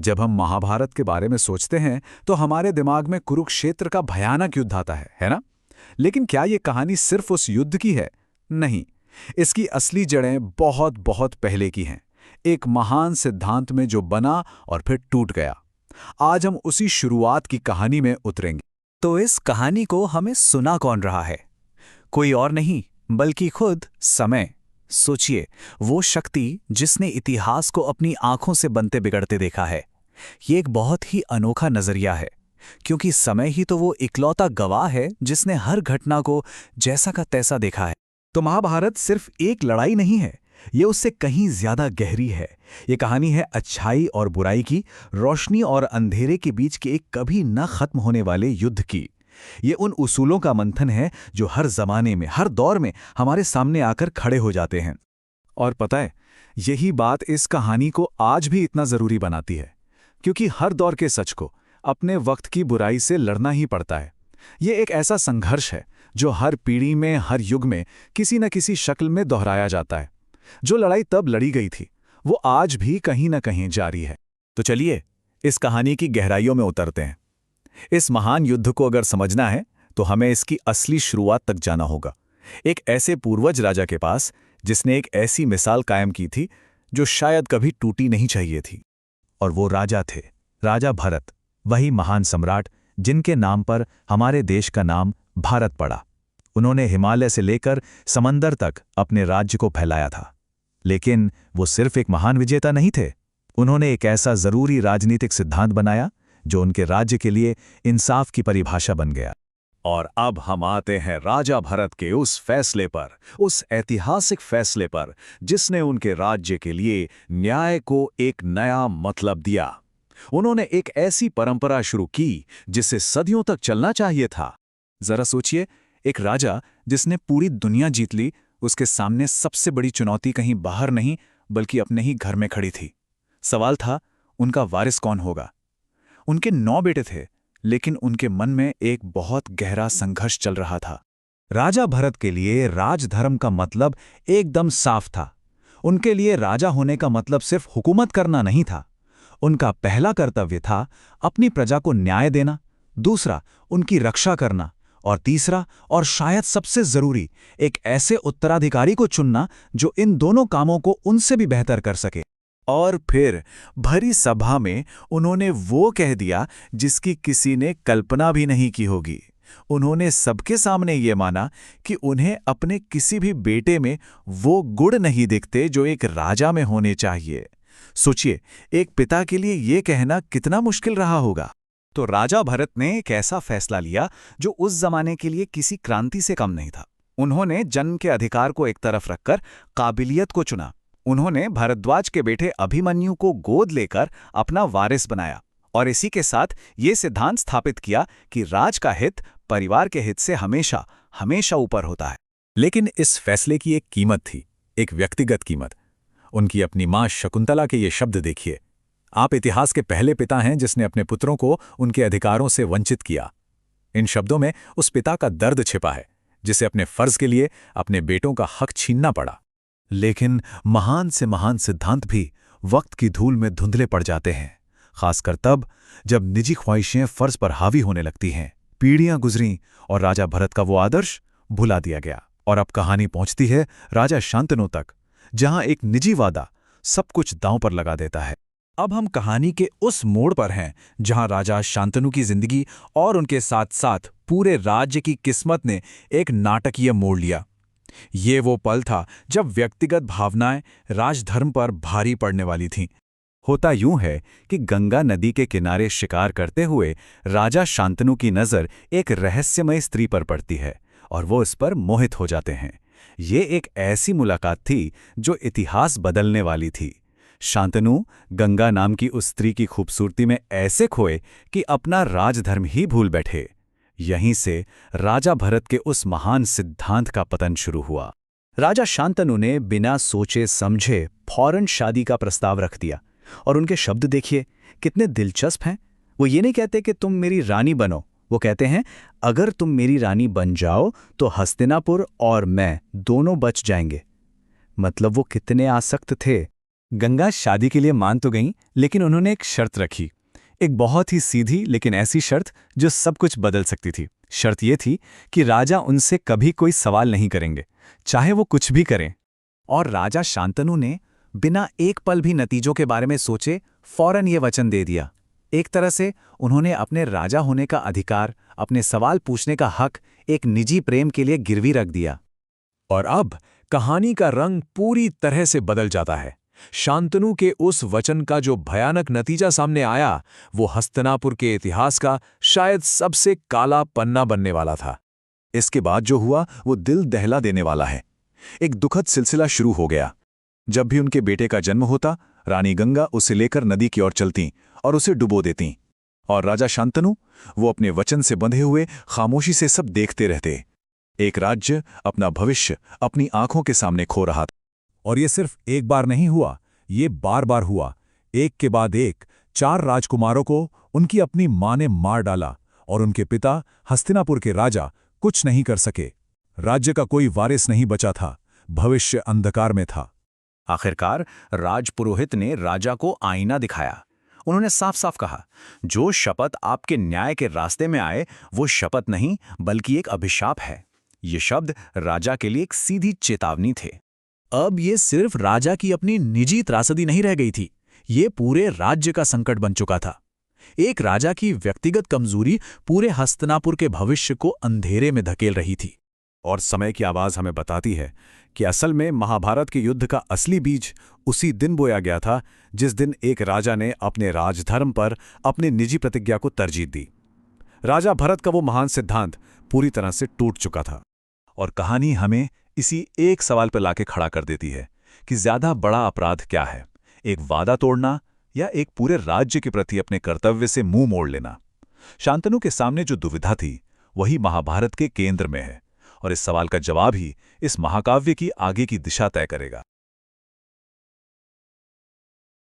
जब हम महाभारत के बारे में सोचते हैं तो हमारे दिमाग में कुरुक्षेत्र का भयानक युद्ध आता है ना? लेकिन क्या ये कहानी सिर्फ उस युद्ध की है? नहीं, इसकी असली जड़ें बहुत बहुत पहले की हैं। एक महान सिद्धांत में जो बना और फिर टूट गया। आज हम उसी शुरुआत की कहानी में उतरेंगे। तो इस कहानी को हमें सुना कौन रहा है? कोई और नहीं बल्कि खुद समय। सोचिए, वो शक्ति जिसने इतिहास को अपनी आंखों से बनते बिगड़ते देखा है। ये एक बहुत ही अनोखा नजरिया है, क्योंकि समय ही तो वो इकलौता गवाह है जिसने हर घटना को जैसा का तैसा देखा है। तो महाभारत सिर्फ एक लड़ाई नहीं है, ये उससे कहीं ज्यादा गहरी है। ये कहानी है अच्छाई और बुराई की, रोशनी और अंधेरे के बीच के एक कभी न खत्म होने वाले युद्ध की। ये उन उसूलों का मंथन है जो हर जमाने में, हर दौर में हमारे सामने आकर खड़े हो जाते हैं। और पता है, यही बात इस कहानी को आज भी इतना जरूरी बनाती है, क्योंकि हर दौर के सच को अपने वक्त की बुराई से लड़ना ही पड़ता है। ये एक ऐसा संघर्ष है जो हर पीढ़ी में, हर युग में किसी न किसी शक्ल में दोहराया जाता है। जो लड़ाई तब लड़ी गई थी, वो आज भी कहीं न कहीं जारी है। तो चलिए इस कहानी की गहराइयों में उतरते हैं। इस महान युद्ध को अगर समझना है तो हमें इसकी असली शुरुआत तक जाना होगा। एक ऐसे पूर्वज राजा के पास जिसने एक ऐसी मिसाल कायम की थी जो शायद कभी टूटी नहीं चाहिए थी। और वो राजा थे, राजा भरत, वही महान सम्राट जिनके नाम पर हमारे देश का नाम भारत पड़ा। उन्होंने हिमालय से लेकर समंदर तक अपने राज्य को फैलाया था। लेकिन वो सिर्फ एक महान विजेता नहीं थे, उन्होंने एक ऐसा जरूरी राजनीतिक सिद्धांत बनाया जो उनके राज्य के लिए इंसाफ की परिभाषा बन गया। और अब हम आते हैं राजा भरत के उस फैसले पर, उस ऐतिहासिक फैसले पर जिसने उनके राज्य के लिए न्याय को एक नया मतलब दिया। उन्होंने एक ऐसी परंपरा शुरू की जिसे सदियों तक चलना चाहिए था। जरा सोचिए, एक राजा जिसने पूरी दुनिया जीत ली, उसके सामने सबसे बड़ी चुनौती कहीं बाहर नहीं बल्कि अपने ही घर में खड़ी थी। सवाल था, उनका वारिस कौन होगा? उनके 9 बेटे थे, लेकिन उनके मन में एक बहुत गहरा संघर्ष चल रहा था। राजा भरत के लिए राजधर्म का मतलब एकदम साफ था। उनके लिए राजा होने का मतलब सिर्फ हुकूमत करना नहीं था। उनका पहला कर्तव्य था अपनी प्रजा को न्याय देना, दूसरा उनकी रक्षा करना, और तीसरा और शायद सबसे जरूरी, एक ऐसे उत्तराधिकारी को चुनना जो इन दोनों कामों को उनसे भी बेहतर कर सके। और फिर भरी सभा में उन्होंने वो कह दिया जिसकी किसी ने कल्पना भी नहीं की होगी। उन्होंने सबके सामने ये माना कि उन्हें अपने किसी भी बेटे में वो गुण नहीं दिखते जो एक राजा में होने चाहिए। सोचिए, एक पिता के लिए ये कहना कितना मुश्किल रहा होगा। तो राजा भरत ने एक ऐसा फैसला लिया जो उस जमाने के लिए किसी क्रांति से कम नहीं था। उन्होंने जन्म के अधिकार को एक तरफ रखकर काबिलियत को चुना। उन्होंने भारद्वाज के बेटे अभिमन्यु को गोद लेकर अपना वारिस बनाया, और इसी के साथ ये सिद्धांत स्थापित किया कि राज का हित परिवार के हित से हमेशा हमेशा ऊपर होता है। लेकिन इस फैसले की एक कीमत थी, एक व्यक्तिगत कीमत। उनकी अपनी मां शकुंतला के ये शब्द देखिए, आप इतिहास के पहले पिता हैं जिसने अपने पुत्रों को उनके अधिकारों से वंचित किया। इन शब्दों में उस पिता का दर्द छिपा है जिसे अपने फर्ज के लिए अपने बेटों का हक छीनना पड़ा। लेकिन महान से महान सिद्धांत भी वक्त की धूल में धुंधले पड़ जाते हैं, खासकर तब जब निजी ख्वाहिशें फर्ज पर हावी होने लगती हैं। पीढ़ियां गुजरीं और राजा भरत का वो आदर्श भुला दिया गया। और अब कहानी पहुंचती है राजा शांतनु तक, जहां एक निजी वादा सब कुछ दांव पर लगा देता है। अब हम कहानी के उस मोड़ पर हैं जहां राजा शांतनु की जिंदगी और उनके साथ साथ पूरे राज्य की किस्मत ने एक नाटकीय मोड़ लिया। ये वो पल था जब व्यक्तिगत भावनाएं राजधर्म पर भारी पड़ने वाली थीं। होता यूं है कि गंगा नदी के किनारे शिकार करते हुए राजा शांतनु की नज़र एक रहस्यमय स्त्री पर पड़ती है और वो इस पर मोहित हो जाते हैं। ये एक ऐसी मुलाकात थी जो इतिहास बदलने वाली थी। शांतनु गंगा नाम की उस स्त्री की खूबसूरती में ऐसे खोए कि अपना राजधर्म ही भूल बैठे। यहीं से राजा भरत के उस महान सिद्धांत का पतन शुरू हुआ। राजा शांतनु ने बिना सोचे समझे फौरन शादी का प्रस्ताव रख दिया, और उनके शब्द देखिए कितने दिलचस्प हैं। वो ये नहीं कहते कि तुम मेरी रानी बनो, वो कहते हैं अगर तुम मेरी रानी बन जाओ तो हस्तिनापुर और मैं दोनों बच जाएंगे। मतलब वो कितने आसक्त थे। गंगा शादी के लिए मान तो गईं, लेकिन उन्होंने एक शर्त रखी। एक बहुत ही सीधी लेकिन ऐसी शर्त जो सब कुछ बदल सकती थी। शर्त ये थी कि राजा उनसे कभी कोई सवाल नहीं करेंगे, चाहे वो कुछ भी करें। और राजा शांतनु ने बिना एक पल भी नतीजों के बारे में सोचे फौरन ये वचन दे दिया। एक तरह से उन्होंने अपने राजा होने का अधिकार, अपने सवाल पूछने का हक एक निजी प्रेम के लिए गिरवी रख दिया। और अब कहानी का रंग पूरी तरह से बदल जाता है। शांतनु के उस वचन का जो भयानक नतीजा सामने आया, वो हस्तिनापुर के इतिहास का शायद सबसे काला पन्ना बनने वाला था। इसके बाद जो हुआ वो दिल दहला देने वाला है। एक दुखद सिलसिला शुरू हो गया। जब भी उनके बेटे का जन्म होता, रानी गंगा उसे लेकर नदी की ओर चलती और उसे डुबो देती। और राजा शांतनु, वो अपने वचन से बंधे हुए खामोशी से सब देखते रहते। एक राज्य अपना भविष्य अपनी आंखों के सामने खो रहा था। और ये सिर्फ एक बार नहीं हुआ, ये बार बार हुआ। एक के बाद एक 4 राजकुमारों को उनकी अपनी मां ने मार डाला और उनके पिता हस्तिनापुर के राजा कुछ नहीं कर सके। राज्य का कोई वारिस नहीं बचा था, भविष्य अंधकार में था। आखिरकार राजपुरोहित ने राजा को आईना दिखाया। उन्होंने साफ साफ कहा, जो शपथ आपके न्याय के रास्ते में आए वो शपथ नहीं बल्कि एक अभिशाप है। ये शब्द राजा के लिए एक सीधी चेतावनी थे। अब ये सिर्फ राजा की अपनी निजी त्रासदी नहीं रह गई थी, ये पूरे राज्य का संकट बन चुका था। एक राजा की व्यक्तिगत कमजोरी पूरे हस्तिनापुर के भविष्य को अंधेरे में धकेल रही थी। और समय की आवाज हमें बताती है कि असल में महाभारत के युद्ध का असली बीज उसी दिन बोया गया था जिस दिन एक राजा ने अपने राजधर्म पर अपनी निजी प्रतिज्ञा को तरजीह दी। राजा भरत का वो महान सिद्धांत पूरी तरह से टूट चुका था। और कहानी हमें इसी एक सवाल पर लाके खड़ा कर देती है कि ज्यादा बड़ा अपराध क्या है, एक वादा तोड़ना या एक पूरे राज्य के प्रति अपने कर्तव्य से मुंह मोड़ लेना। शांतनु के सामने जो दुविधा थी वही महाभारत के केंद्र में है, और इस सवाल का जवाब ही इस महाकाव्य की आगे की दिशा तय करेगा।